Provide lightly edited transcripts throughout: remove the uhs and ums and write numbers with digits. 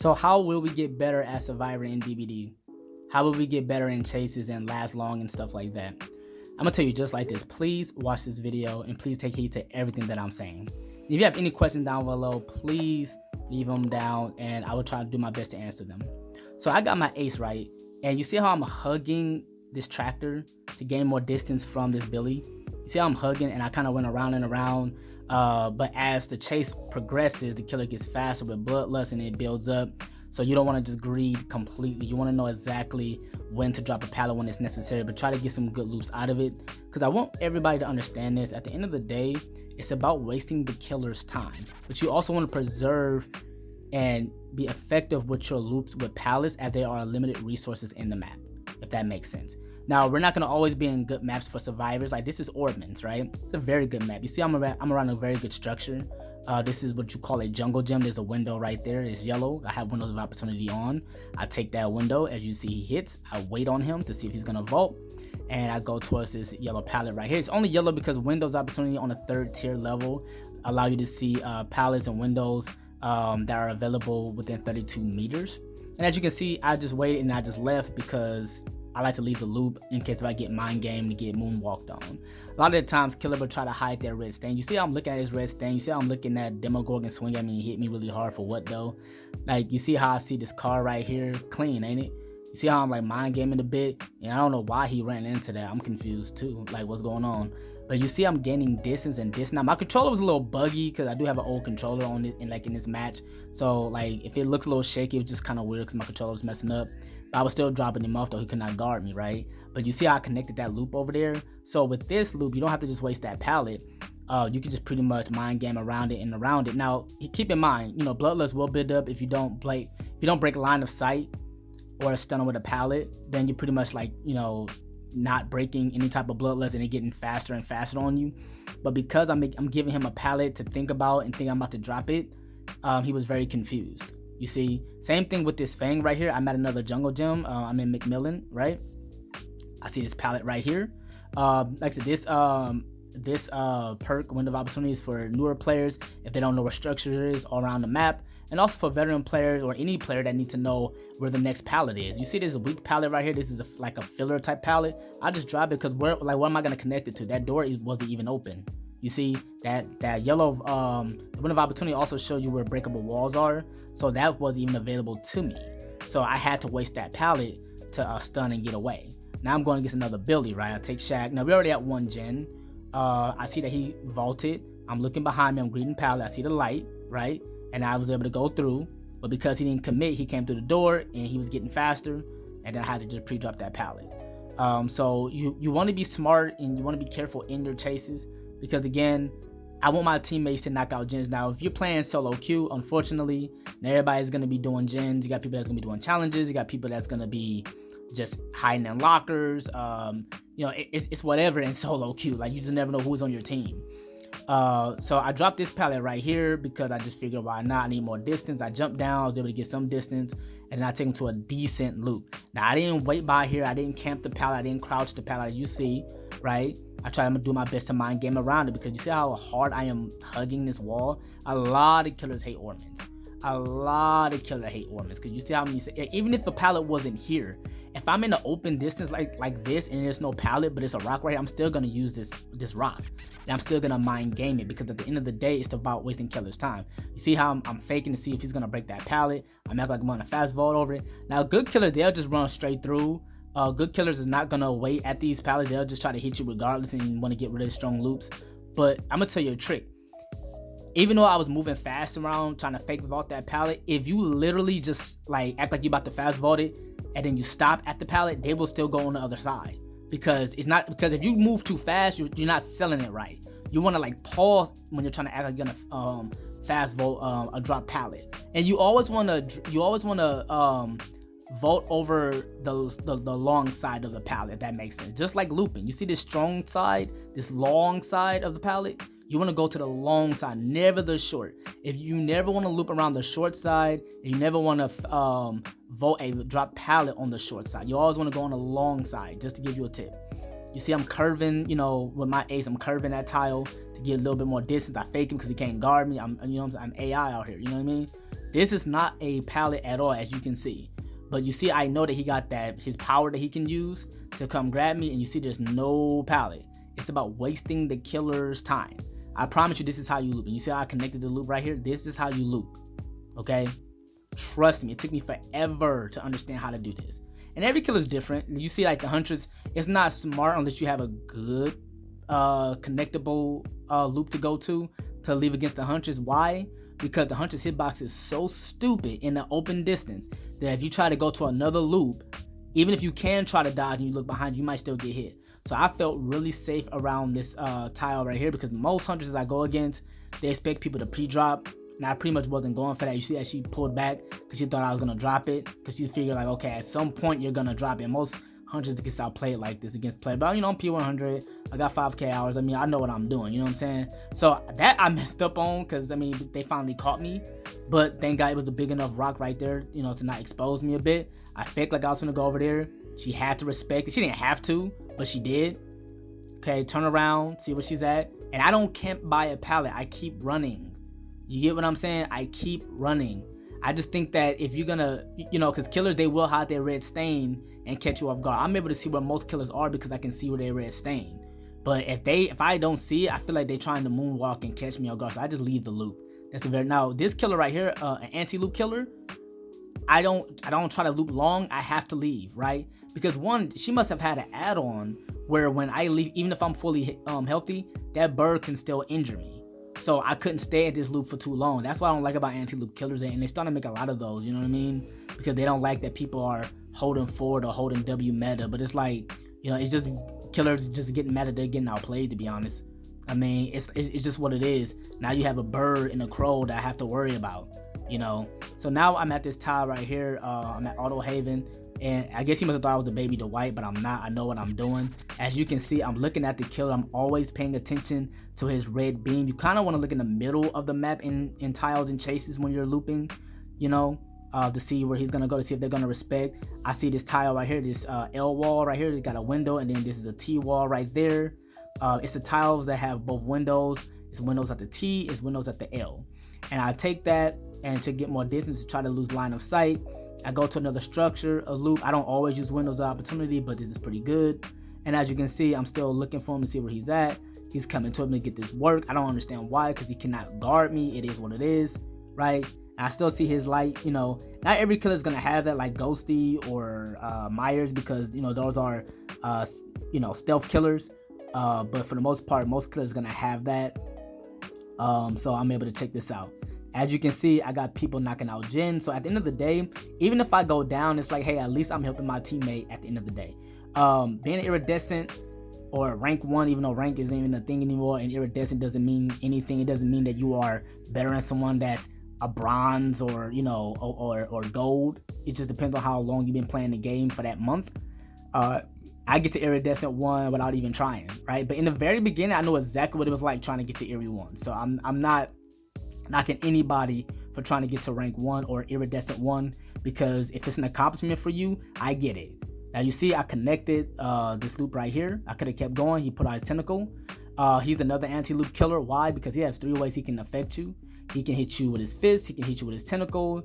So how will we get better as Survivor in DBD? How will we get better in chases and last long and stuff like that? I'm gonna tell you just like this. Please watch this video and please take heed to everything that I'm saying. If you have any questions down below, please leave them down and I will try to do my best to answer them. So I got my ace right, and you see how I'm hugging this tractor to gain more distance from this Billy? You see how I'm hugging and I kind of went around and around, but as the chase progresses, the killer gets faster with bloodlust and it builds up. So you don't want to just greed completely. You want to know exactly when to drop a pallet when it's necessary, but try to get some good loops out of it. Because I want everybody to understand this. At the end of the day, it's about wasting the killer's time. But you also want to preserve and be effective with your loops with pallets, as there are limited resources in the map, if that makes sense. Now, we're not going to always be in good maps for survivors. Like, this is Ormans, right? It's a very good map. You see, I'm around a very good structure. This is what you call a jungle gym. There's a window right there. It's yellow. I have windows of opportunity on. I take that window. As you see, he hits. I wait on him to see if he's going to vault. And I go towards this yellow pallet right here. It's only yellow because windows opportunity on a 3rd tier level allow you to see pallets and windows that are available within 32 meters. And as you can see, I just waited and I just left because I like to leave the loop in case if I get mind game to get moonwalked on. A lot of the times, killer will try to hide their red stain. You see how I'm looking at his red stain? You see how I'm looking at Demogorgon swing at me and hit me really hard for what though? Like, you see how I see this car right here? Clean, ain't it? You see how I'm like mind gaming a bit? And I don't know why he ran into that. I'm confused too. Like, what's going on? But you see I'm gaining distance and distance. Now, my controller was a little buggy because I do have an old controller on it in this match. So, like, if it looks a little shaky, it's just kind of weird because my controller was messing up. But I was still dropping him off though. He could not guard me, right? But you see how I connected that loop over there? So with this loop, you don't have to just waste that pallet. You can just pretty much mind game around it and around it. Now, keep in mind, you know, bloodlust will build up if you don't break line of sight or stun him with a pallet. Then you're pretty much like, you know, not breaking any type of bloodlust and it getting faster and faster on you. But because I'm giving him a pallet to think about and think I'm about to drop it, he was very confused. You see, same thing with this Fang right here. I'm at another jungle gym. I'm in McMillan, right? I see this pallet right here. Like I said, this perk, window of opportunities for newer players if they don't know where structure is all around the map, and also for veteran players or any player that need to know where the next pallet is. You see this weak pallet right here? This is like a filler type pallet. I just drop it because what am I gonna connect it to? That door wasn't even open. You see that yellow the window of opportunity also shows you where breakable walls are, so that wasn't even available to me. So I had to waste that pallet to stun and get away. Now I'm going against another Billy, right? I take Shaq. Now we're already at 1 gen. I see that he vaulted. I'm looking behind me. I'm greeting pallet. I see the light, right? And I was able to go through. But because he didn't commit, he came through the door and he was getting faster. And then I had to just pre-drop that pallet. So you want to be smart and you want to be careful in your chases. Because again, I want my teammates to knock out gens. Now, if you're playing solo queue, unfortunately, everybody's going to be doing gens. You got people that's going to be doing challenges. You got people that's going to be just hiding in lockers. You know, it's whatever in solo queue. Like, you just never know who's on your team. So I dropped this pallet right here because I just figured, why not? I need more distance. I jumped down. I was able to get some distance. And then I take him to a decent loop. Now, I didn't wait by here. I didn't camp the pallet. I didn't crouch the pallet. You see, right? I try to do my best to mind game around it because you see how hard I am hugging this wall? A lot of killers hate Ormans. A lot of killers hate Ormans because you see how many, even if the pallet wasn't here, if I'm in an open distance like this and there's no pallet but it's a rock right here, I'm still going to use this rock. And I'm still going to mind game it because at the end of the day, it's about wasting killer's time. You see how I'm faking to see if he's going to break that pallet. I'm acting like I'm on a fast vault over it. Now, good killers, they'll just run straight through. Good killers is not gonna wait at these pallets. They'll just try to hit you regardless and want to get rid of strong loops. But I'm gonna tell you a trick. Even though I was moving fast around trying to fake vault that pallet, if you literally just like act like you about to fast vault it and then you stop at the pallet, they will still go on the other side. Because if you move too fast, you're not selling it right. You want to like pause when you're trying to act like you're gonna fast vault a drop pallet, and you always want to vault over the long side of the pallet, if that makes sense. Just like looping, you see this strong side, this long side of the pallet, you want to go to the long side, never the short. If you never want to loop around the short side, you never want to vault a drop pallet on the short side. You always want to go on the long side, just to give you a tip. You see I'm curving, you know, with my ace, I'm curving that tile to get a little bit more distance. I fake him because he can't guard me. I'm AI out here, you know what I mean? This is not a pallet at all, as you can see. But you see, I know that he got his power that he can use to come grab me, and you see there's no pallet. It's about wasting the killer's time. I promise you this is how you loop. And you see how I connected the loop right here? This is how you loop, okay? Trust me, it took me forever to understand how to do this. And every killer's different. You see like the Huntress, it's not smart unless you have a good connectable loop to go to leave against the Huntress. Why? Because the Huntress hitbox is so stupid in the open distance that if you try to go to another loop, even if you can try to dodge and you look behind you might still get hit. So I felt really safe around this tile right here, because most Huntresses I go against, they expect people to pre-drop. And I pretty much wasn't going for that. You see that she pulled back because she thought I was going to drop it, because she figured like, okay, at some point you're going to drop it. And most Huntresses get outplayed like this against play. But you know, I'm P100. I got 5K hours. I mean, I know what I'm doing. You know what I'm saying? So that I messed up on, because I mean, they finally caught me. But thank God it was a big enough rock right there, you know, to not expose me a bit. I faked like I was going to go over there. She had to respect it. She didn't have to, but she did. Okay, turn around, see where she's at. And I don't camp by a pallet. I keep running. You get what I'm saying? I keep running. I just think that if you're gonna, you know, because killers, they will hide their red stain and catch you off guard. I'm able to see where most killers are because I can see where they red stain. But if I don't see it, I feel like they're trying to moonwalk and catch me off guard. So I just leave the loop. That's a very, now this killer right here, an anti-loop killer, I don't try to loop long. I have to leave, right? Because one, she must have had an add-on where when I leave, even if I'm fully healthy, that bird can still injure me. So I couldn't stay at this loop for too long. That's what I don't like about anti-loop killers, and they're starting to make a lot of those, you know what I mean? Because they don't like that people are holding forward or holding W meta, but it's like, you know, it's just killers just getting mad that they're getting outplayed, to be honest. I mean, it's just what it is. Now you have a bird and a crow that I have to worry about, you know? So now I'm at this tile right here. I'm at Auto Haven. And I guess he must have thought I was the baby Dwight, but I'm not. I know what I'm doing. As you can see, I'm looking at the killer. I'm always paying attention to his red beam. You kind of want to look in the middle of the map in tiles and chases when you're looping, you know, to see where he's going to go, to see if they're going to respect. I see this tile right here, this L wall right here. They got a window, and then this is a T wall right there. It's the tiles that have both windows. It's windows at the T, it's windows at the L. And I take that, and to get more distance, to try to lose line of sight, I go to another structure, a loop. I don't always use windows of opportunity, but this is pretty good. And as you can see, I'm still looking for him to see where he's at. He's coming toward me to get this work. I don't understand why, because he cannot guard me. It is what it is, right? And I still see his light. You know, not every killer is going to have that, like Ghosty or Myers, because, you know, those are, you know, stealth killers. But for the most part, most killers are going to have that. So I'm able to check this out. As you can see, I got people knocking out Jhin. So at the end of the day, even if I go down, it's like, hey, at least I'm helping my teammate at the end of the day. Being an iridescent or rank 1, even though rank isn't even a thing anymore, and iridescent doesn't mean anything. It doesn't mean that you are better than someone that's a bronze or, you know, or gold. It just depends on how long you've been playing the game for that month. I get to iridescent 1 without even trying, right? But in the very beginning, I know exactly what it was like trying to get to Iri 1. So I'm not knocking anybody for trying to get to rank 1 or iridescent 1, because if it's an accomplishment for you, I get it. Now you see I connected this loop right here. I could have kept going. He put out his tentacle. He's another anti-loop killer. Why? Because he has 3 ways he can affect you. He can hit you with his fist, he can hit you with his tentacle,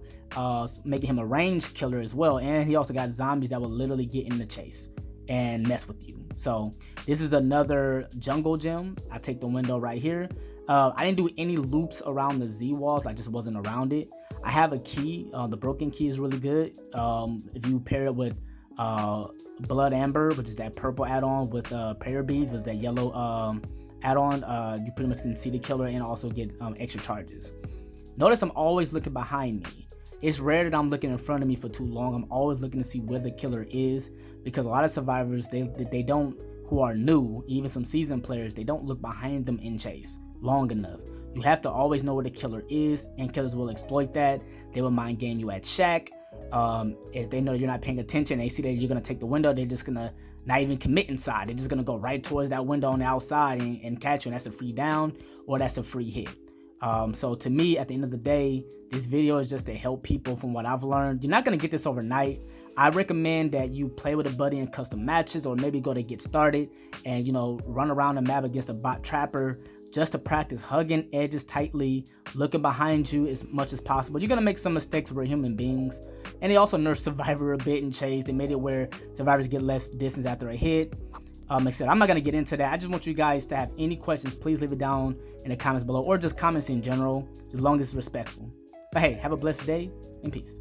making him a ranged killer as well. And he also got zombies that will literally get in the chase and mess with you. So this is another jungle gem. I take the window right here. I didn't do any loops around the Z walls. I just wasn't around it. I have a key. The broken key is really good. If you pair it with Blood Amber, which is that purple add-on, with Prayer Beads, with that yellow add-on, you pretty much can see the killer and also get extra charges. Notice I'm always looking behind me. It's rare that I'm looking in front of me for too long. I'm always looking to see where the killer is, because a lot of survivors, they don't, who are new, even some seasoned players, they don't look behind them in chase long enough. You have to always know where the killer is, and killers will exploit that. They will mind game you at shack. If they know you're not paying attention, they see that you're gonna take the window, they're just gonna not even commit inside. They're just gonna go right towards that window on the outside and catch you, and that's a free down or that's a free hit. So to me, at the end of the day, this video is just to help people from what I've learned. You're not gonna get this overnight. I recommend that you play with a buddy in custom matches, or maybe go to get started and, you know, run around the map against a bot trapper just to practice hugging edges tightly, looking behind you as much as possible. You're gonna make some mistakes, we're human beings. And they also nerfed Survivor a bit in Chase. They made it where survivors get less distance after a hit. Like I said, I'm not gonna get into that. I just want you guys to have any questions, please leave it down in the comments below, or just comments in general, as long as it's respectful. But hey, have a blessed day and peace.